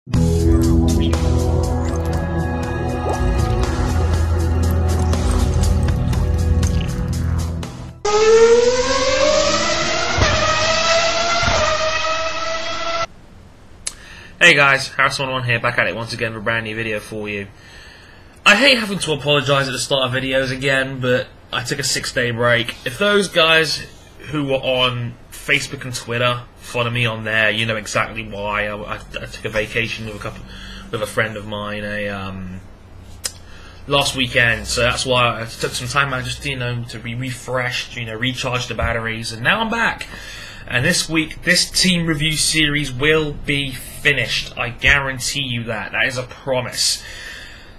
Hey guys, Harrison1 here, back at it once again with a brand new video for you. I hate having to apologise at the start of videos again, but I took a 6-day break. If those guys who were on Facebook and Twitter follow me on there, you know exactly why. I took a vacation with a friend of mine last weekend, so that's why I took some time out just to be refreshed, recharge the batteries, and now I'm back. And this week, this team review series will be finished. I guarantee you that. That is a promise.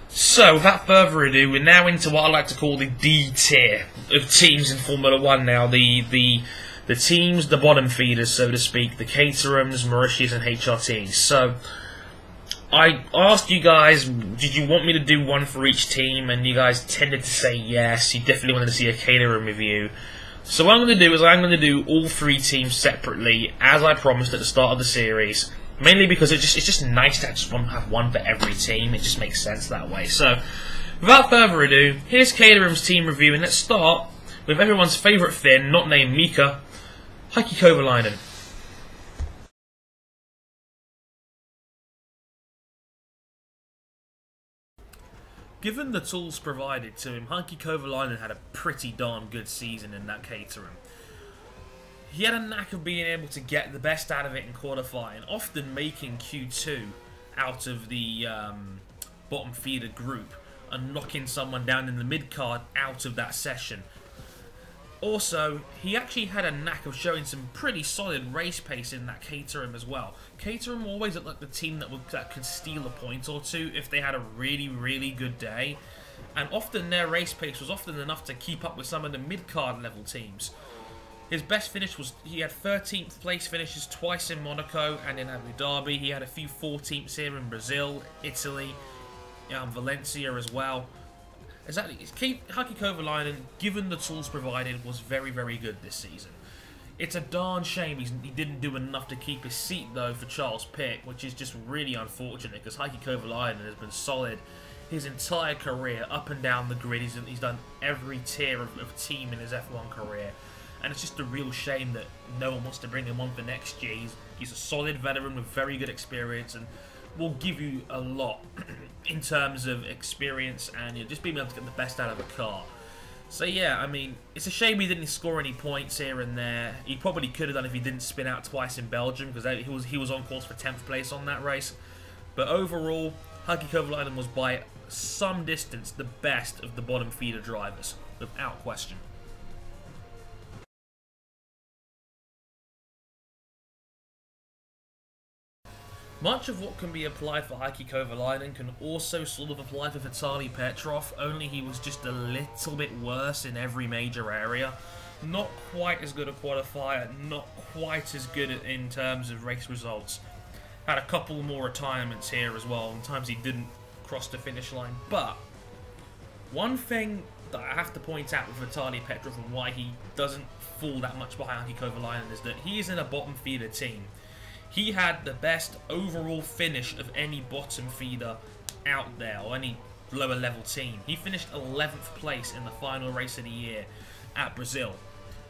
So, without further ado, we're now into what I like to call the D tier of teams in Formula 1 now. The teams, the bottom feeders, so to speak, the Caterhams, Marussias, and HRTs. So, I asked you guys, did you want me to do one for each team? And you guys tended to say yes. You definitely wanted to see a Caterham review. So what I'm going to do is I'm going to do all three teams separately, as I promised at the start of the series. Mainly because it's just nice to have one for every team. It just makes sense that way. So, without further ado, here's Caterham's team review, and let's start with everyone's favourite Finn, not named Mika, Heikki Kovalainen. Given the tools provided to him, Heikki Kovalainen had a pretty darn good season in that Caterham. He had a knack of being able to get the best out of it in qualifying, often making Q2 out of the bottom feeder group and knocking someone down in the mid-card out of that session. Also, he actually had a knack of showing some pretty solid race pace in that Caterham as well. Caterham always looked like the team that could steal a point or two if they had a really, really good day. And often their race pace was often enough to keep up with some of the mid-card level teams. His best finish was, he had 13th place finishes twice in Monaco and in Abu Dhabi. He had a few 14ths here in Brazil, Italy, Valencia as well. Exactly, Heikki Kovalainen, given the tools provided, was very, very good this season. It's a darn shame he didn't do enough to keep his seat, though, for Charles Pitt, which is just really unfortunate, because Heikki Kovalainen has been solid his entire career, up and down the grid. He's done every tier of team in his F1 career, and it's just a real shame that no one wants to bring him on for next year. He's a solid veteran with very good experience, and will give you a lot in terms of experience and just being able to get the best out of a car. So yeah, I mean, it's a shame he didn't score any points here and there. He probably could have done if he didn't spin out twice in Belgium, because he was on course for 10th place on that race. But overall, Heikki Kovalainen was by some distance the best of the bottom feeder drivers, without question. Much of what can be applied for Heikki Kovalainen can also sort of apply for Vitaly Petrov, only he was just a little bit worse in every major area. Not quite as good a qualifier, not quite as good in terms of race results. Had a couple more retirements here as well, and times he didn't cross the finish line. But one thing that I have to point out with Vitaly Petrov and why he doesn't fall that much behind Heikki Kovalainen is that he is in a bottom feeder team. He had the best overall finish of any bottom feeder out there, or any lower level team. He finished 11th place in the final race of the year at Brazil.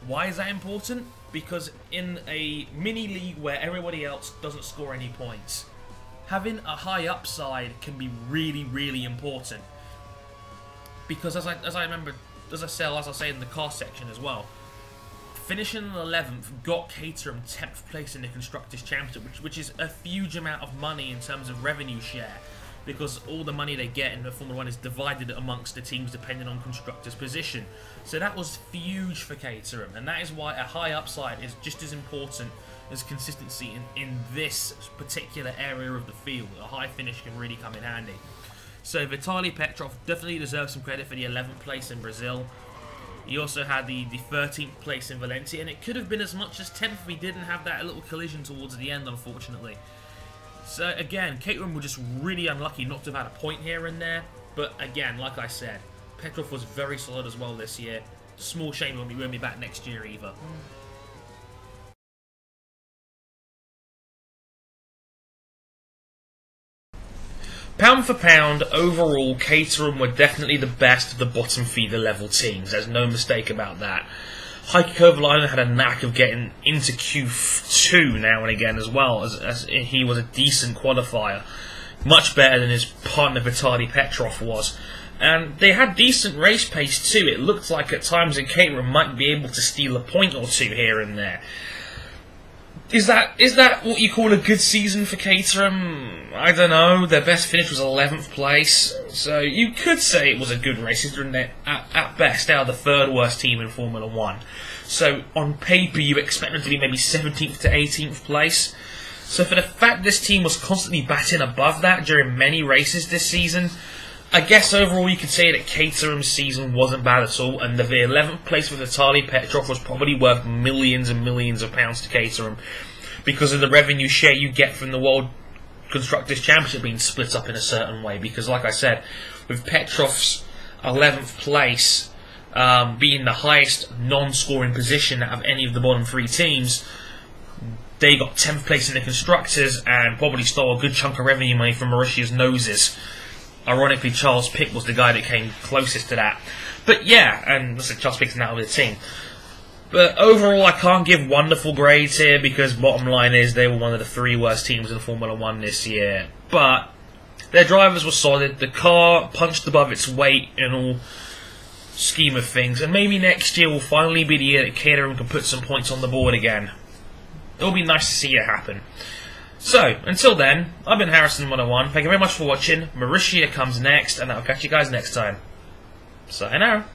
Why is that important? Because in a mini league where everybody else doesn't score any points, having a high upside can be really, really important. Because as I say in the car section as well, finishing in 11th got Caterham 10th place in the Constructors' Championship, which is a huge amount of money in terms of revenue share, because all the money they get in the Formula 1 is divided amongst the teams depending on Constructors' position. So that was huge for Caterham, and that is why a high upside is just as important as consistency in this particular area of the field. A high finish can really come in handy. So Vitaly Petrov definitely deserves some credit for the 11th place in Brazil. He also had the 13th place in Valencia, and it could have been as much as 10th if he didn't have that little collision towards the end, unfortunately. So again, Caterham were just really unlucky not to have had a point here and there, but again, like I said, Petrov was very solid as well this year. Small shame he won't be back next year either. Pound for pound, overall, Caterham were definitely the best of the bottom feeder level teams. There's no mistake about that. Heikki Kovalainen had a knack of getting into Q2 now and again as well, as he was a decent qualifier. Much better than his partner Vitaly Petrov was. And they had decent race pace too. It looked like at times that Caterham might be able to steal a point or two here and there. Is that what you call a good season for Caterham? I don't know. Their best finish was 11th place, so you could say it was a good race. They're at best they are the third worst team in Formula 1. So on paper you expect them to be maybe 17th to 18th place. So for the fact this team was constantly batting above that during many races this season, I guess overall you could say that Caterham's season wasn't bad at all, and the 11th place with Vitaly Petrov was probably worth millions and millions of pounds to Caterham because of the revenue share you get from the World Constructors' Championship being split up in a certain way. Because like I said, with Petrov's 11th place being the highest non-scoring position out of any of the bottom three teams, they got 10th place in the Constructors and probably stole a good chunk of revenue money from Marussia's noses. Ironically, Charles Pick was the guy that came closest to that. But yeah, and listen, Charles Pick's now with the team. But overall, I can't give wonderful grades here because bottom line is they were one of the three worst teams in Formula 1 this year. But their drivers were solid. The car punched above its weight in all scheme of things. And maybe next year will finally be the year that Caterham can put some points on the board again. It'll be nice to see it happen. So, until then, I've been Harrison101. Thank you very much for watching. Marussia comes next, and I'll catch you guys next time. Sayonara.